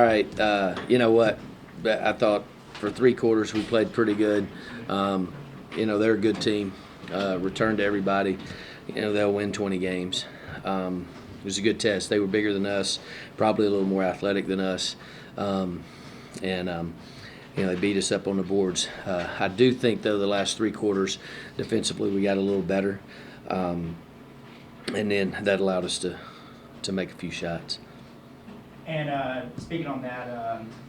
All right, you know what? I thought for three quarters we played pretty good. They're a good team. Return to everybody. They'll win 20 games. It was a good test. They were bigger than us, probably a little more athletic than us, and they beat us up on the boards. I do think though the last three quarters defensively we got a little better, and then that allowed us to make a few shots. And speaking on that,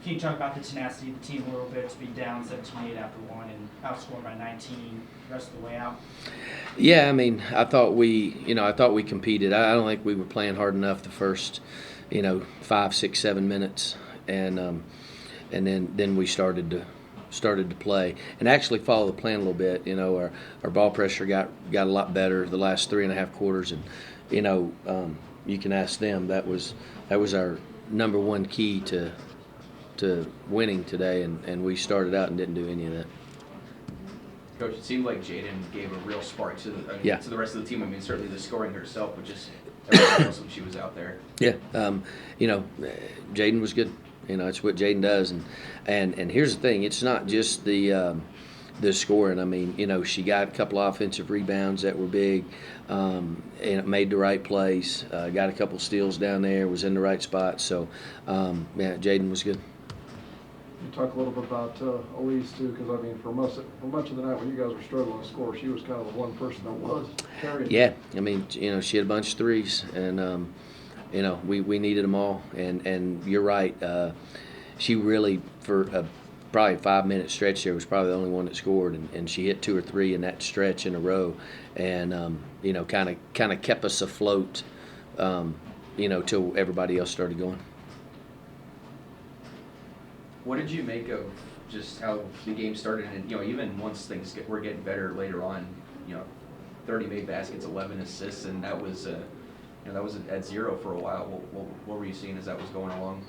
can you talk about the tenacity of the team a little bit to be down 17-8 after one and outscored by 19 the rest of the way out? Yeah, I mean, I thought we competed. I don't think we were playing hard enough the first, 5, 6, 7 minutes, and then we started to play and actually follow the plan a little bit. Our ball pressure got a lot better the last 3.5 quarters, and you can ask them. That was our number one key to winning today, and we started out and didn't do any of that. Coach, it seemed like Jaden gave a real spark to the rest of the team. I mean, certainly the scoring herself, but just everything else when she was out there. Yeah, Jaden was good. It's what Jaden does, and here's the thing: it's not just the scoring. I mean, she got a couple offensive rebounds that were big, and it made the right plays. Got a couple steals down there. Was in the right spot. So, Jaden was good. You talk a little bit about Elise too, because I mean, for much of the night when you guys were struggling to score, she was kind of the one person that was carrying. Yeah, I mean, she had a bunch of threes, and we needed them all. And you're right. She really, for probably a 5-minute stretch there, was probably the only one that scored, and she hit 2 or 3 in that stretch in a row, and kind of kept us afloat, till everybody else started going. What did you make of just how the game started? And even once things were getting better later on, 30 made baskets, 11 assists, and that was at 0 for a while. What were you seeing as that was going along?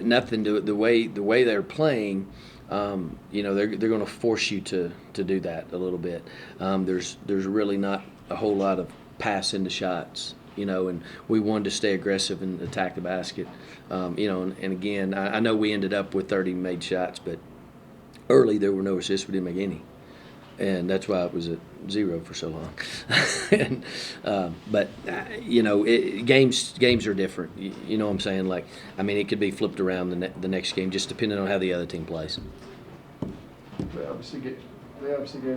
Nothing to it. The way they're playing, they're going to force you to do that a little bit. There's really not a whole lot of pass into shots, and we wanted to stay aggressive and attack the basket. And again, I know we ended up with 30 made shots, but early there were no assists. We didn't make any, and that's why it was at 0 for so long. Games are different. You know what I'm saying? Like, I mean, it could be flipped around the next game, just depending on how the other team plays. They obviously gave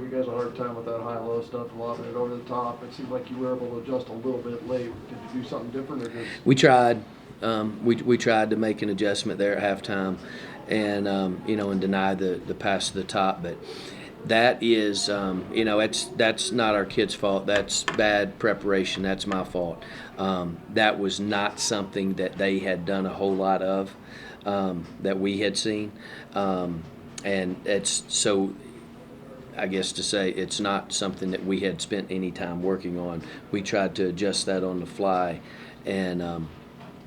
you guys a hard time with that high-low stuff, lobbing it over the top. It seemed like you were able to adjust a little bit late. Did you do something different, or just? We tried. We tried to make an adjustment there at halftime, and and deny the pass to the top, but. That is, that's not our kids' fault. That's bad preparation. That's my fault. That was not something that they had done a whole lot of, that we had seen. And it's so, I guess to say, it's not something that we had spent any time working on. We tried to adjust that on the fly, and,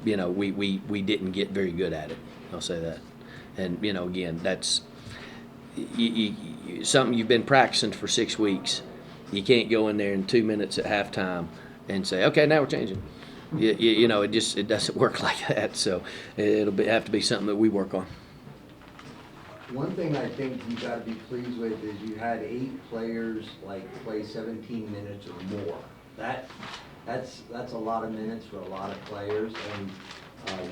we didn't get very good at it. I'll say that. And, again, that's something you've been practicing for 6 weeks. You can't go in there in 2 minutes at halftime and say, okay, now we're changing. It doesn't work like that. So have to be something that we work on. One thing I think you got to be pleased with is you had 8 players play 17 minutes or more. That's a lot of minutes for a lot of players, and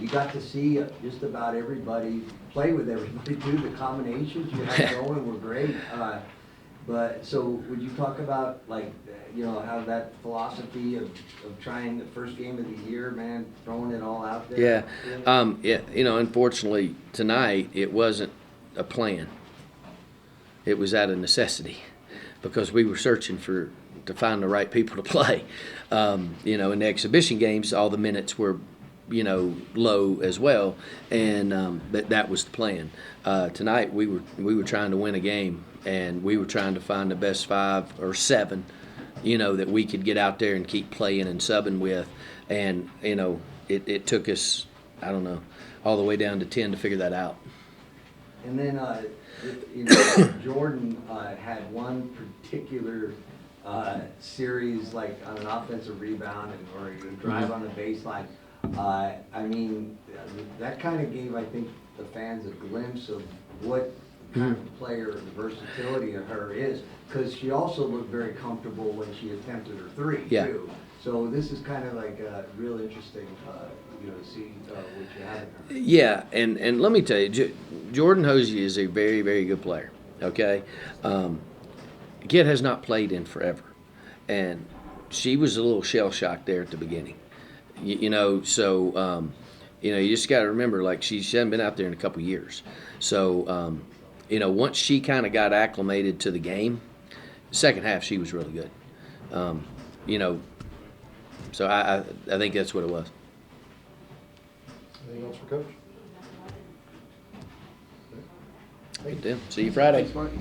you got to see just about everybody play with everybody too. The combinations you had going were great. But so would you talk about how that philosophy of trying the first game of the year, man, throwing it all out there? Yeah. Unfortunately tonight it wasn't a plan. It was out of necessity because we were searching to find the right people to play. In the exhibition games, all the minutes were low as well, and but that was the plan. Tonight we were trying to win a game, and we were trying to find the best 5 or 7, that we could get out there and keep playing and subbing with, and it took us, I don't know, all the way down to 10 to figure that out. And then Jordan had one particular series on an offensive rebound or a drive on the baseline. I mean, that kind of gave, I think, the fans a glimpse of what kind of player the versatility of her is. Because she also looked very comfortable when she attempted her three, Yeah. too. So this is kind of like real interesting, to see what you have in her. Yeah, and let me tell you, Jordan Hosey is a very, very good player. Okay, kid has not played in forever, and she was a little shell shocked there at the beginning. So you just got to remember, like she hasn't been out there in a couple years. So once she kind of got acclimated to the game, second half she was really good. So I think that's what it was. Anything else for Coach? Good deal. See you Friday. Thanks, Mike.